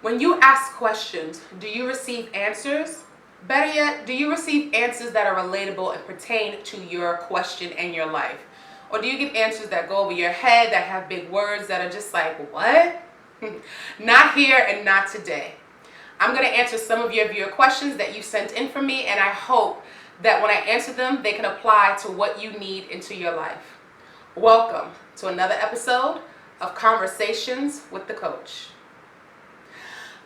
When you ask questions, do you receive answers? Better yet, do you receive answers that are relatable and pertain to your question and your life? Or do you get answers that go over your head, that have big words that are just like, what? Not here and not today. I'm going to answer some of your viewer questions that you sent in for me, and I hope that when I answer them, they can apply to what you need into your life. Welcome to another episode of Conversations with the Coach.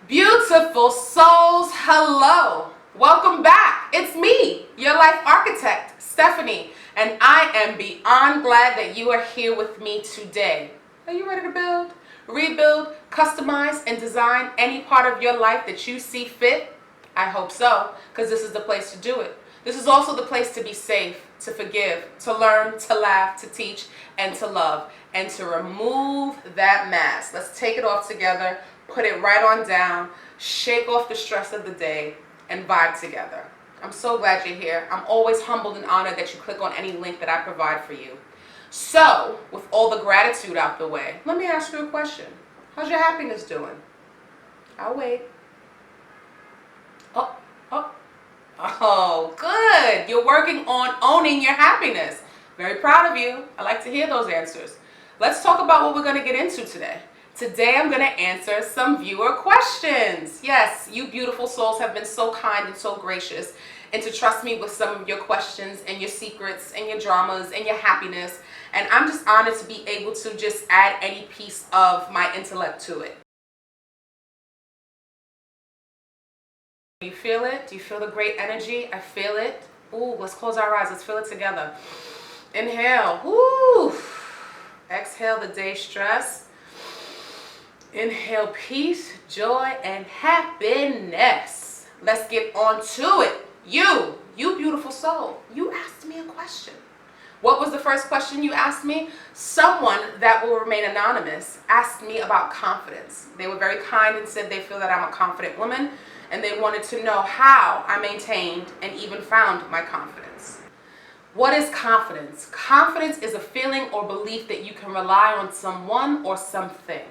Beautiful souls, hello. Welcome back. It's me, your life architect, Stefanie, and I am beyond glad that you are here with me today. Are you ready to build, rebuild, customize, and design any part of your life that you see fit? I hope so, because this is the place to do it. This is also the place to be safe, to forgive, to learn, to laugh, to teach, and to love, and to remove that mask. Let's take it off together, put it right on down, shake off the stress of the day, and vibe together. I'm so glad you're here. I'm always humbled and honored that you click on any link that I provide for you. So, with all the gratitude out the way, let me ask you a question. How's your happiness doing? I'll wait. Oh, good. You're working on owning your happiness. Very proud of you. I like to hear those answers. Let's talk about what we're going to get into today. Today I'm going to answer some viewer questions. Yes, you beautiful souls have been so kind and so gracious and to trust me with some of your questions and your secrets and your dramas and your happiness. And I'm just honored to be able to just add any piece of my intellect to it. Do you feel it? Do you feel the great energy? I feel it. Ooh, let's close our eyes. Let's feel it together. Inhale. Ooh. Exhale the day stress. Inhale peace, joy, and happiness. Let's get on to it. You beautiful soul, you asked me a question. What was the first question you asked me? Someone that will remain anonymous asked me about confidence. They were very kind and said they feel that I'm a confident woman, and they wanted to know how I maintained and even found my confidence. What is confidence? Confidence is a feeling or belief that you can rely on someone or something.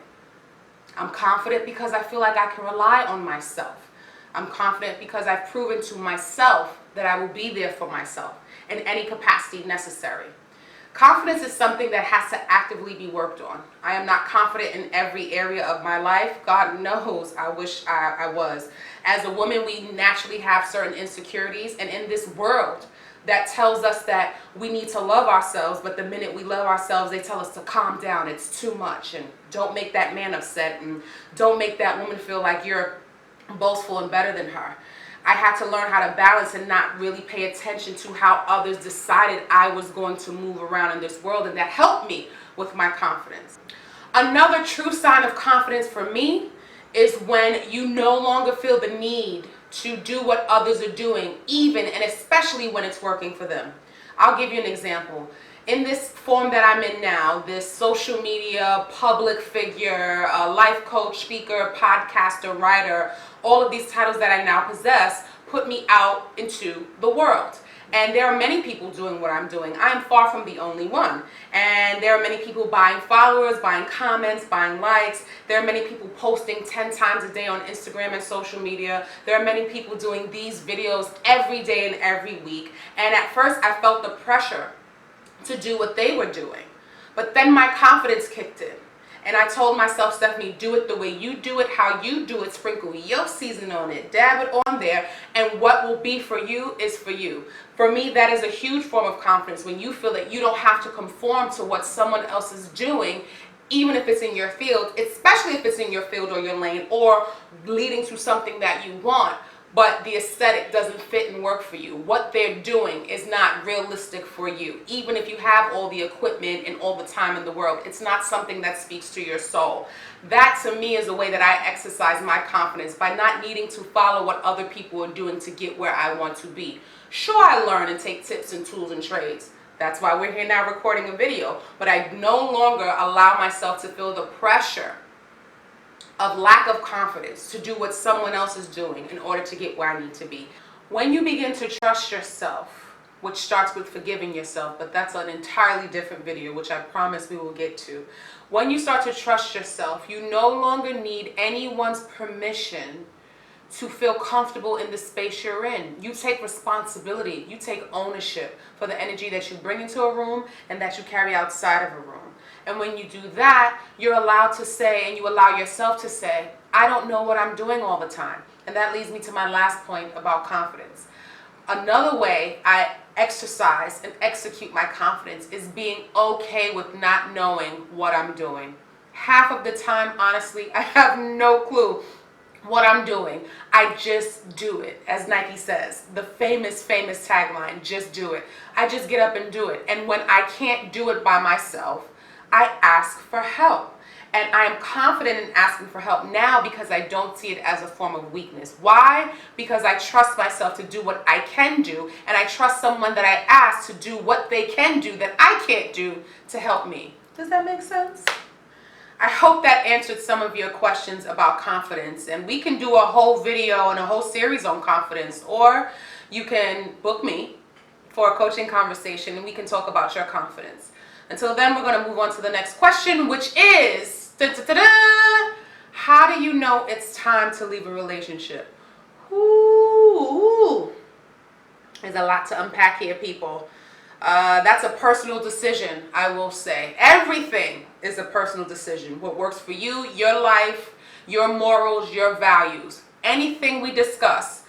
I'm confident because I feel like I can rely on myself. I'm confident because I've proven to myself that I will be there for myself in any capacity necessary. Confidence is something that has to actively be worked on. I am not confident in every area of my life. God knows I wish I was. As a woman, we naturally have certain insecurities, and in this world that tells us that we need to love ourselves, but the minute we love ourselves, they tell us to calm down, it's too much, and don't make that man upset, and don't make that woman feel like you're boastful and better than her. I had to learn how to balance and not really pay attention to how others decided I was going to move around in this world, and that helped me with my confidence. Another true sign of confidence for me is when you no longer feel the need to do what others are doing, even and especially when it's working for them. I'll give you an example. In this form that I'm in now, this social media, public figure, life coach, speaker, podcaster, writer, all of these titles that I now possess put me out into the world. And there are many people doing what I'm doing. I am far from the only one. And there are many people buying followers, buying comments, buying likes. There are many people posting 10 times a day on Instagram and social media. There are many people doing these videos every day and every week. And at first I felt the pressure to do what they were doing. But then my confidence kicked in. And I told myself, Stephanie, do it the way you do it, how you do it, sprinkle your season on it, dab it on there, and what will be for you is for you. For me, that is a huge form of confidence when you feel that you don't have to conform to what someone else is doing, even if it's in your field, especially if it's in your field or your lane or leading to something that you want, but the aesthetic doesn't fit and work for you. What they're doing is not realistic for you. Even if you have all the equipment and all the time in the world, it's not something that speaks to your soul. That to me is a way that I exercise my confidence, by not needing to follow what other people are doing to get where I want to be. Sure, I learn and take tips and tools and trades. That's why we're here now recording a video, but I no longer allow myself to feel the pressure of lack of confidence to do what someone else is doing in order to get where I need to be. When you begin to trust yourself, which starts with forgiving yourself, but that's an entirely different video, which I promise we will get to. When you start to trust yourself, you no longer need anyone's permission to feel comfortable in the space you're in. You take responsibility, you take ownership for the energy that you bring into a room and that you carry outside of a room. And when you do that, you're allowed to say, and you allow yourself to say, I don't know what I'm doing all the time. And that leads me to my last point about confidence. Another way I exercise and execute my confidence is being okay with not knowing what I'm doing. Half of the time, honestly, I have no clue what I'm doing. I just do it. As Nike says, the famous tagline, just do it. I just get up and do it. And when I can't do it by myself, I ask for help. And I am confident in asking for help now because I don't see it as a form of weakness. Why? Because I trust myself to do what I can do, and I trust someone that I ask to do what they can do that I can't do to help me. Does that make sense? I hope that answered some of your questions about confidence, and we can do a whole video and a whole series on confidence, or you can book me for a coaching conversation and we can talk about your confidence. Until then, we're going to move on to the next question, which is, how do you know it's time to leave a relationship? Ooh, there's a lot to unpack here, people. That's a personal decision, I will say. Everything is a personal decision. What works for you, your life, your morals, your values. Anything we discuss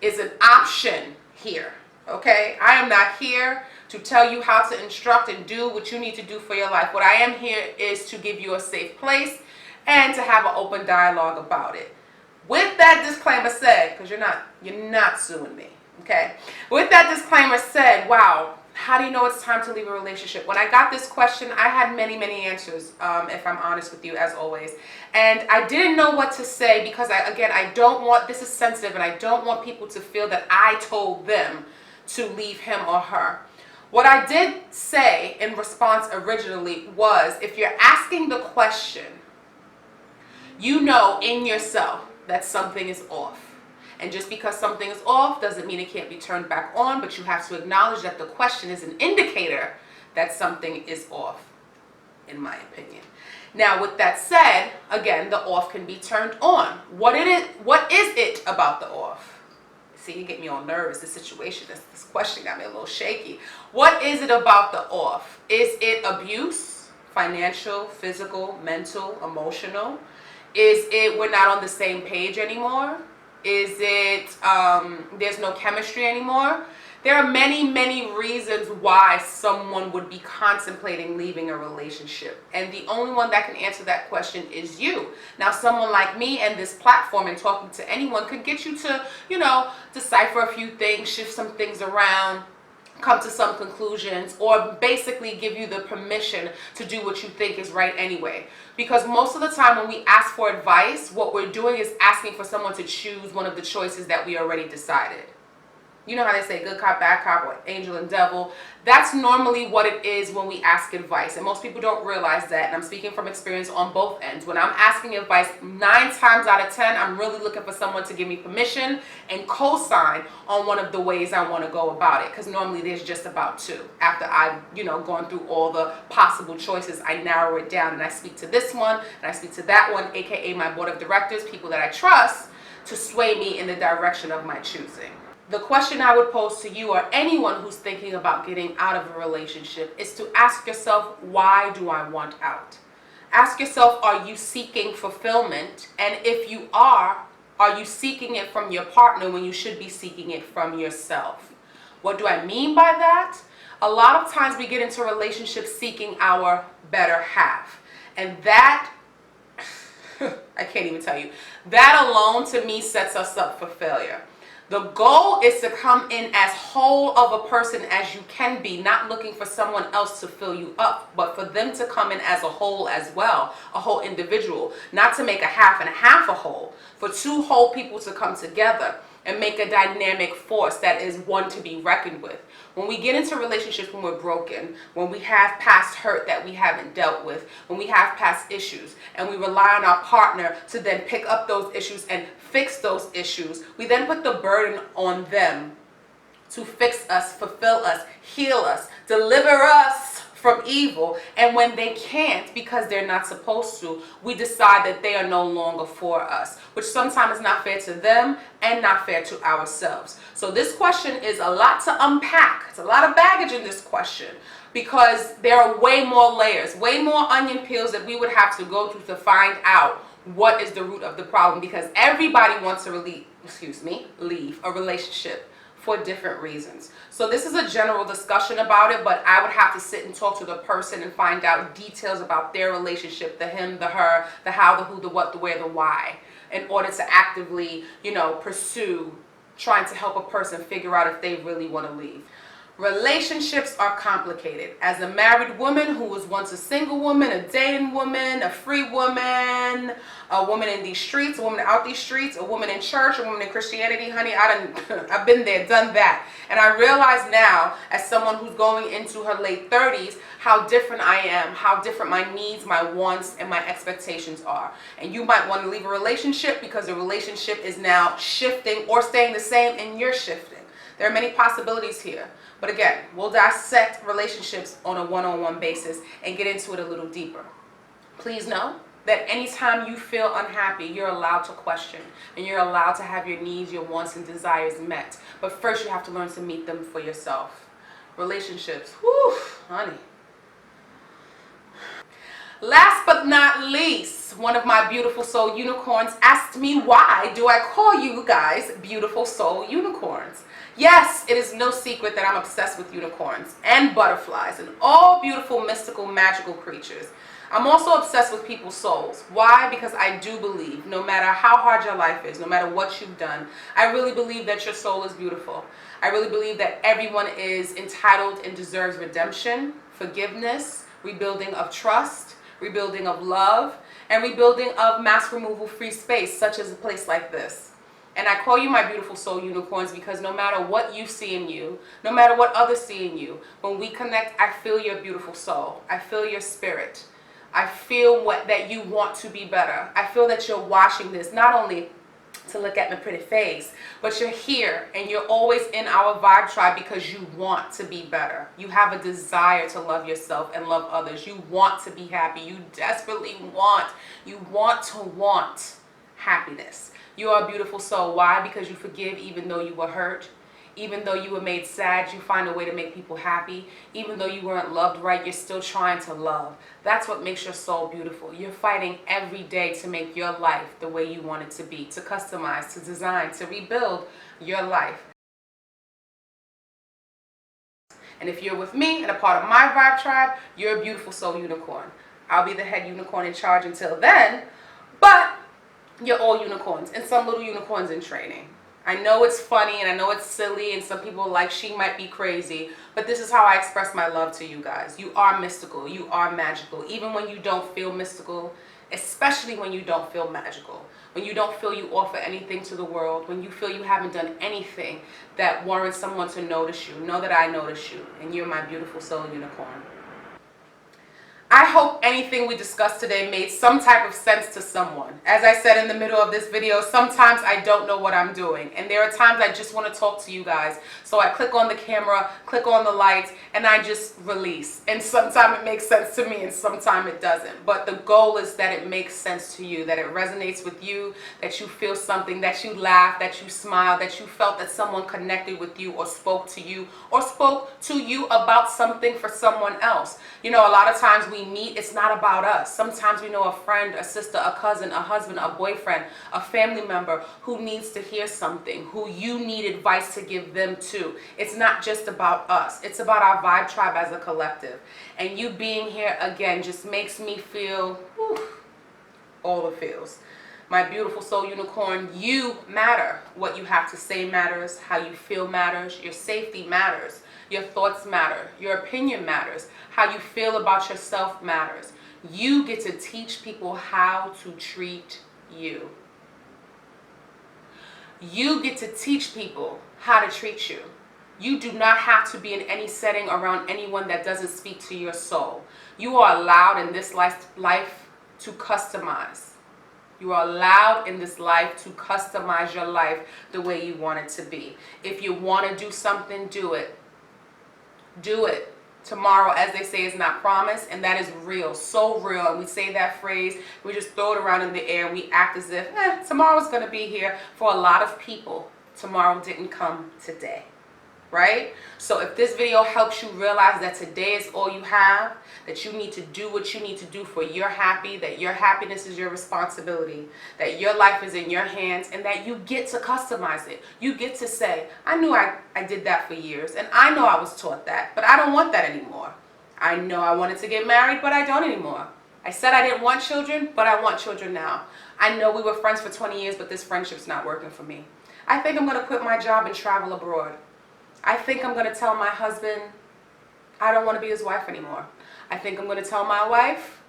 is an option here, okay? I am not here to tell you how to instruct and do what you need to do for your life. What I am here is to give you a safe place and to have an open dialogue about it. With that disclaimer said, because you're not suing me, okay? With that disclaimer said, wow, how do you know it's time to leave a relationship? When I got this question, I had many answers, if I'm honest with you, as always. And I didn't know what to say because, I don't want, this is sensitive, and I don't want people to feel that I told them to leave him or her. What I did say in response originally was, if you're asking the question, you know in yourself that something is off. And just because something is off doesn't mean it can't be turned back on, but you have to acknowledge that the question is an indicator that something is off, in my opinion. Now, with that said, again, the off can be turned on. What is it about the off? See, you get me all nervous. This situation, this question got me a little shaky. What is it about the off? Is it abuse? Financial, physical, mental, emotional? Is it we're not on the same page anymore? Is it there's no chemistry anymore? There are many reasons why someone would be contemplating leaving a relationship. And the only one that can answer that question is you. Now, someone like me and this platform and talking to anyone could get you to, decipher a few things, shift some things around, come to some conclusions, or basically give you the permission to do what you think is right anyway. Because most of the time when we ask for advice, what we're doing is asking for someone to choose one of the choices that we already decided. You know how they say good cop, bad cop, or angel and devil? That's normally what it is when we ask advice. And most people don't realize that. And I'm speaking from experience on both ends. When I'm asking advice, 9 times out of 10, I'm really looking for someone to give me permission and co-sign on one of the ways I want to go about it. Because normally there's just about 2. After I've, gone through all the possible choices, I narrow it down and I speak to this one and I speak to that one, aka my board of directors, people that I trust, to sway me in the direction of my choosing. The question I would pose to you or anyone who's thinking about getting out of a relationship is to ask yourself, why do I want out? Ask yourself, are you seeking fulfillment? And if you are you seeking it from your partner when you should be seeking it from yourself? What do I mean by that? A lot of times we get into relationships seeking our better half. And that, I can't even tell you, that alone to me sets us up for failure. The goal is to come in as whole of a person as you can be, not looking for someone else to fill you up, but for them to come in as a whole as well, a whole individual, not to make a half and a half a whole, for 2 whole people to come together and make a dynamic force that is one to be reckoned with. When we get into relationships when we're broken, when we have past hurt that we haven't dealt with, when we have past issues, and we rely on our partner to then pick up those issues and fix those issues, we then put the burden on them to fix us, fulfill us, heal us, deliver us from evil. And when they can't, because they're not supposed to, we decide that they are no longer for us, which sometimes is not fair to them and not fair to ourselves. So this question is a lot to unpack. It's a lot of baggage in this question, because there are way more layers, way more onion peels that we would have to go through to find out what is the root of the problem, because everybody wants to leave a relationship for different reasons. So this is a general discussion about it, but I would have to sit and talk to the person and find out details about their relationship, the him, the her, the how, the who, the what, the where, the why, in order to actively, pursue trying to help a person figure out if they really want to leave. Relationships are complicated. As a married woman who was once a single woman, a dating woman, a free woman, a woman in these streets, a woman out these streets, a woman in church, a woman in Christianity, honey, I've been there, done that. And I realize now, as someone who's going into her late 30s, how different I am, how different my needs, my wants, and my expectations are. And you might want to leave a relationship because the relationship is now shifting or staying the same, and you're shifting. There are many possibilities here. But again, we'll dissect relationships on a one-on-one basis and get into it a little deeper. Please know that anytime you feel unhappy, you're allowed to question, and you're allowed to have your needs, your wants, and desires met. But first, you have to learn to meet them for yourself. Relationships, whew, honey. Last but not least, one of my beautiful soul unicorns asked me, why do I call you guys beautiful soul unicorns? Yes, it is no secret that I'm obsessed with unicorns and butterflies and all beautiful, mystical, magical creatures. I'm also obsessed with people's souls. Why? Because I do believe, no matter how hard your life is, no matter what you've done, I really believe that your soul is beautiful. I really believe that everyone is entitled and deserves redemption, forgiveness, rebuilding of trust, rebuilding of love, and rebuilding of mask removal free space, such as a place like this. And I call you my beautiful soul unicorns because no matter what you see in you, no matter what others see in you, when we connect, I feel your beautiful soul. I feel your spirit. I feel that you want to be better. I feel that you're watching this, not only to look at my pretty face, but you're here and you're always in our vibe tribe because you want to be better. You have a desire to love yourself and love others. You want to be happy. You desperately want happiness. You are a beautiful soul. Why? Because you forgive even though you were hurt. Even though you were made sad, you find a way to make people happy. Even though you weren't loved right, you're still trying to love. That's what makes your soul beautiful. You're fighting every day to make your life the way you want it to be, to customize, to design, to rebuild your life. And if you're with me and a part of my vibe tribe, you're a beautiful soul unicorn. I'll be the head unicorn in charge until then, but you're all unicorns and some little unicorns in training. I know it's funny and I know it's silly and some people are like, she might be crazy, but this is how I express my love to you guys. You are mystical. You are magical. Even when you don't feel mystical, especially when you don't feel magical, when you don't feel you offer anything to the world, when you feel you haven't done anything that warrants someone to notice you, know that I notice you and you're my beautiful soul unicorn. I hope anything we discussed today made some type of sense to someone. As I said in the middle of this video, sometimes I don't know what I'm doing. And there are times I just want to talk to you guys. So I click on the camera, click on the lights, and I just release. And sometimes it makes sense to me and sometimes it doesn't. But the goal is that it makes sense to you, that it resonates with you, that you feel something, that you laugh, that you smile, that you felt that someone connected with you or spoke to you about something for someone else. You know, a lot of times we meet, it's not about us. Sometimes we know a friend, a sister, a cousin, a husband, a boyfriend, a family member who needs to hear something, who you need advice to give them to. It's not just about us. It's about our vibe tribe as a collective. And you being here again just makes me feel whew, all the feels. My beautiful soul unicorn, you matter. What you have to say matters. How you feel matters. Your safety matters. Your thoughts matter. Your opinion matters. How you feel about yourself matters. You get to teach people how to treat you. You get to teach people how to treat you. You do not have to be in any setting around anyone that doesn't speak to your soul. You are allowed in this life to customize. You are allowed in this life to customize your life the way you want it to be. If you want to do something, do it. Do it. Tomorrow, as they say, is not promised, and that is real, so real. And we say that phrase, we just throw it around in the air, and we act as if tomorrow's going to be here. For a lot of people, tomorrow didn't come today. Right? So if this video helps you realize that today is all you have, that you need to do what you need to do for your that your happiness is your responsibility, that your life is in your hands, and that you get to customize it. You get to say, I knew I did that for years, and I know I was taught that, but I don't want that anymore. I know I wanted to get married, but I don't anymore. I said I didn't want children, but I want children now. I know we were friends for 20 years, but this friendship's not working for me. I think I'm going to quit my job and travel abroad. I think I'm going to tell my husband I don't want to be his wife anymore. I think I'm going to tell my wife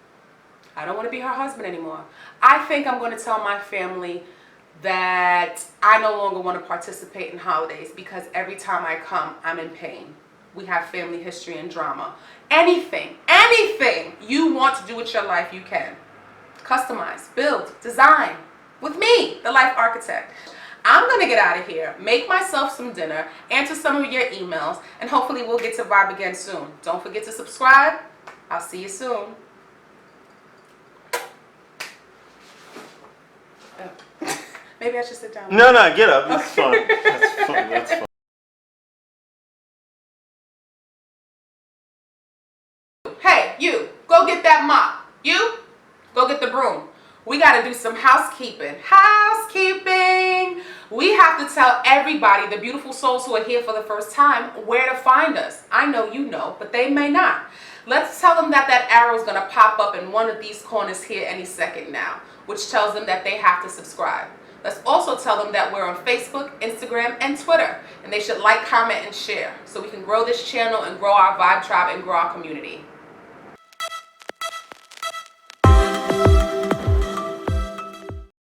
I don't want to be her husband anymore. I think I'm going to tell my family that I no longer want to participate in holidays because every time I come, I'm in pain. We have family history and drama. Anything you want to do with your life, you can. Customize, build, design with me, the life architect. I'm going to get out of here, make myself some dinner, answer some of your emails, and hopefully we'll get to vibe again soon. Don't forget to subscribe. I'll see you soon. Maybe I should sit down. No, get up. It's fun. That's fun. That's fun. Hey, you, go get that mop. You, go get the broom. We got to do some housekeeping. Housekeeping! We have to tell everybody, the beautiful souls who are here for the first time, where to find us. I know you know, but they may not. Let's tell them that arrow is going to pop up in one of these corners here any second now, which tells them that they have to subscribe. Let's also tell them that we're on Facebook, Instagram, and Twitter, and they should like, comment, and share so we can grow this channel and grow our vibe tribe and grow our community.